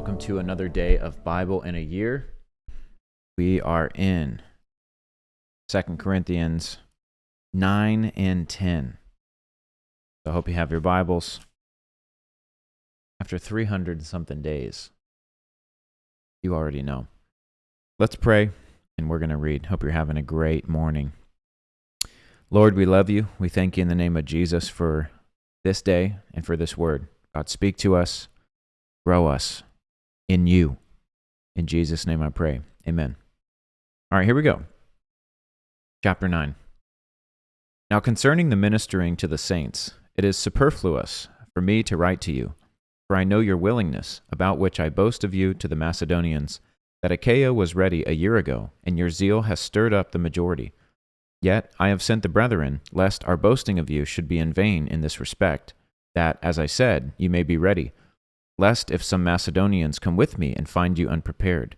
welcome to another day of Bible in a Year. We are in 2 Corinthians 9 and 10. So I hope you have your Bibles. After 300-something days, you already know. Let's pray, and we're going to read. Hope you're having a great morning. Lord, we love you. We thank you in the name of Jesus for this day and for this word. God, speak to us, grow us in you. In Jesus' name I pray. Amen. All right, here we go. Chapter 9. Now concerning the ministering to the saints, it is superfluous for me to write to you, for I know your willingness, about which I boast of you to the Macedonians, that Achaia was ready a year ago, and your zeal has stirred up the majority. Yet I have sent the brethren, lest our boasting of you should be in vain in this respect, that, as I said, you may be ready, lest if some Macedonians come with me and find you unprepared,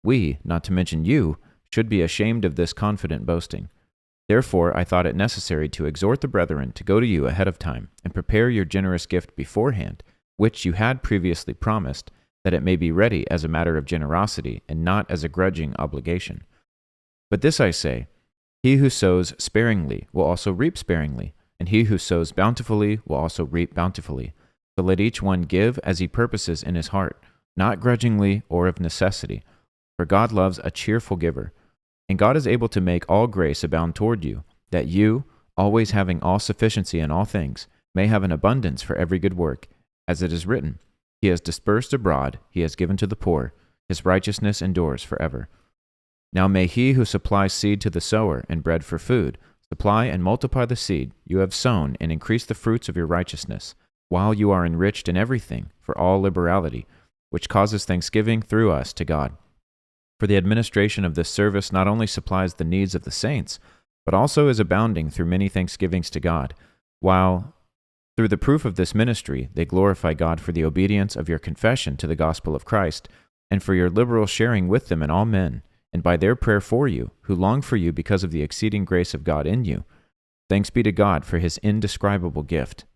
we, not to mention you, should be ashamed of this confident boasting. Therefore I thought it necessary to exhort the brethren to go to you ahead of time, and prepare your generous gift beforehand, which you had previously promised, that it may be ready as a matter of generosity, and not as a grudging obligation. But this I say, he who sows sparingly will also reap sparingly, and he who sows bountifully will also reap bountifully. So let each one give as he purposes in his heart, not grudgingly or of necessity, for God loves a cheerful giver. And God is able to make all grace abound toward you, that you, always having all sufficiency in all things, may have an abundance for every good work, as it is written, He has dispersed abroad, He has given to the poor, His righteousness endures forever. Now may He who supplies seed to the sower and bread for food, supply and multiply the seed you have sown and increase the fruits of your righteousness, while you are enriched in everything for all liberality, which causes thanksgiving through us to God. For the administration of this service not only supplies the needs of the saints, but also is abounding through many thanksgivings to God, while through the proof of this ministry they glorify God for the obedience of your confession to the gospel of Christ, and for your liberal sharing with them in all men, and by their prayer for you, who long for you because of the exceeding grace of God in you. Thanks be to God for His indescribable gift.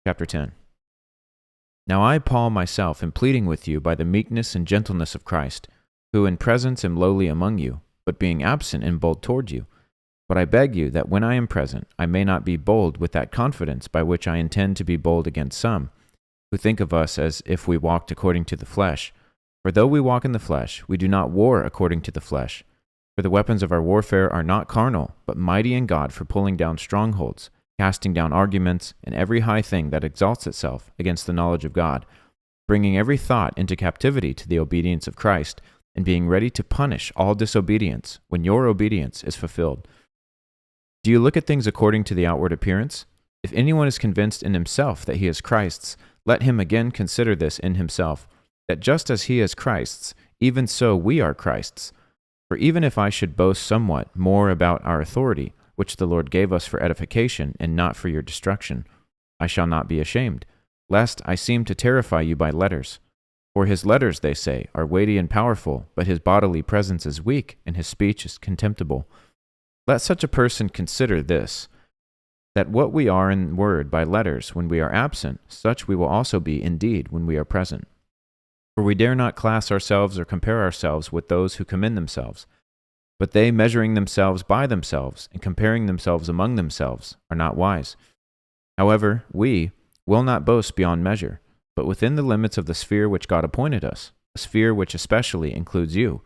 Chapter 10. Now I, Paul, myself, am pleading with you by the meekness and gentleness of Christ, who in presence am lowly among you, but being absent am bold toward you. But I beg you that when I am present, I may not be bold with that confidence by which I intend to be bold against some, who think of us as if we walked according to the flesh. For though we walk in the flesh, we do not war according to the flesh. For the weapons of our warfare are not carnal, but mighty in God for pulling down strongholds, casting down arguments, and every high thing that exalts itself against the knowledge of God, bringing every thought into captivity to the obedience of Christ, and being ready to punish all disobedience when your obedience is fulfilled. Do you look at things according to the outward appearance? If anyone is convinced in himself that he is Christ's, let him again consider this in himself, that just as he is Christ's, even so we are Christ's. For even if I should boast somewhat more about our authority, which the Lord gave us for edification and not for your destruction, I shall not be ashamed, lest I seem to terrify you by letters. For his letters, they say, are weighty and powerful, but his bodily presence is weak, and his speech is contemptible. Let such a person consider this, that what we are in word by letters when we are absent, such we will also be in deed when we are present. For we dare not class ourselves or compare ourselves with those who commend themselves. But they, measuring themselves by themselves and comparing themselves among themselves, are not wise. However, we will not boast beyond measure, but within the limits of the sphere which God appointed us, a sphere which especially includes you.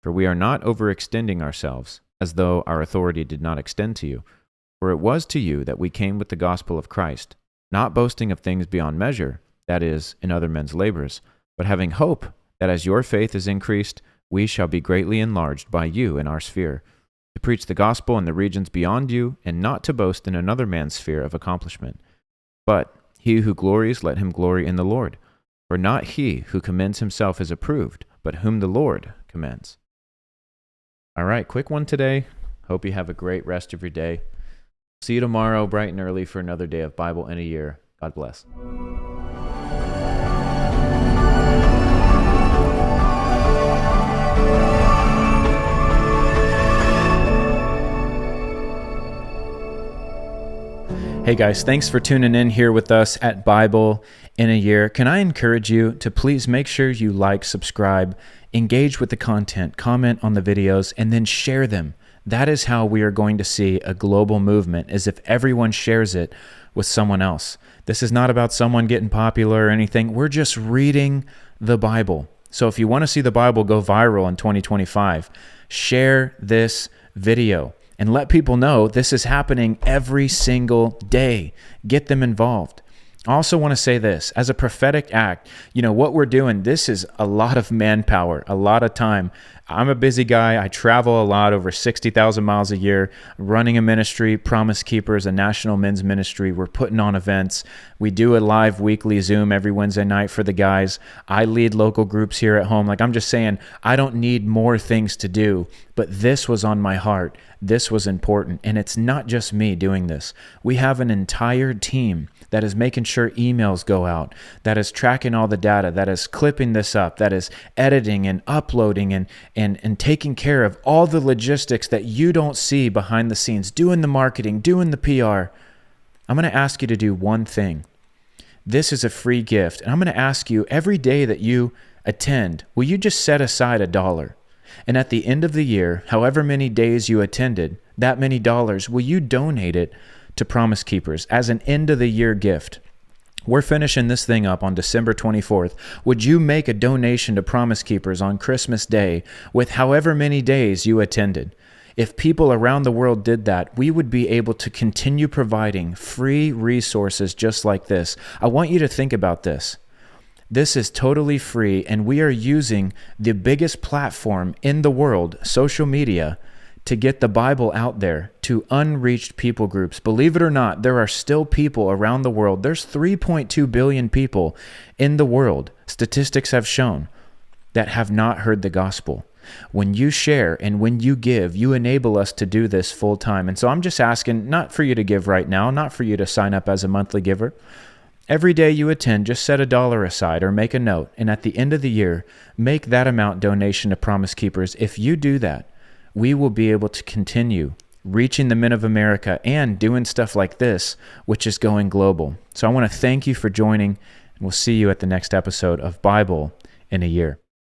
For we are not overextending ourselves, as though our authority did not extend to you. For it was to you that we came with the gospel of Christ, not boasting of things beyond measure, that is, in other men's labors, but having hope that as your faith is increased, we shall be greatly enlarged by you in our sphere, to preach the gospel in the regions beyond you, and not to boast in another man's sphere of accomplishment. But he who glories, let him glory in the Lord. For not he who commends himself is approved, but whom the Lord commends. All right, quick one today. Hope you have a great rest of your day. See you tomorrow bright and early for another day of Bible in a Year. God bless. Hey guys, thanks for tuning in here with us at Bible in a Year. Can I encourage you to please make sure you like, subscribe, engage with the content, comment on the videos, and then share them. That is how we are going to see a global movement, is if everyone shares it with someone else. This is not about someone getting popular or anything. We're just reading the Bible. So if you want to see the Bible go viral in 2025, share this video. And let people know this is happening every single day. Get them involved. I also want to say this, as a prophetic act, what we're doing, this is a lot of manpower, a lot of time. I'm a busy guy. I travel a lot, over 60,000 miles a year, running a ministry, Promise Keepers, a national men's ministry. We're putting on events. We do a live weekly Zoom every Wednesday night for the guys. I lead local groups here at home. I'm just saying, I don't need more things to do, but this was on my heart. This was important. And it's not just me doing this. We have an entire team that is making sure emails go out, that is tracking all the data, that is clipping this up, that is editing and uploading and taking care of all the logistics that you don't see behind the scenes, doing the marketing, doing the PR. I'm going to ask you to do one thing. This is a free gift. And I'm going to ask you, every day that you attend, will you just set aside $1? And at the end of the year, however many days you attended, that many dollars, will you donate it to Promise Keepers as an end of the year gift? We're finishing this thing up on December 24th. Would you make a donation to Promise Keepers on Christmas Day with however many days you attended? If people around the world did that, we would be able to continue providing free resources just like this. I want you to think about this. This is totally free, and we are using the biggest platform in the world, social media, to get the Bible out there to unreached people groups. Believe it or not, there are still people around the world. There's 3.2 billion people in the world, statistics have shown, that have not heard the gospel. When you share and when you give, you enable us to do this full time. And so I'm just asking, not for you to give right now, not for you to sign up as a monthly giver. Every day you attend, just set $1 aside or make a note. And at the end of the year, make that amount donation to Promise Keepers. If you do that, we will be able to continue reaching the men of America and doing stuff like this, which is going global. So I want to thank you for joining, and we'll see you at the next episode of Bible in a Year.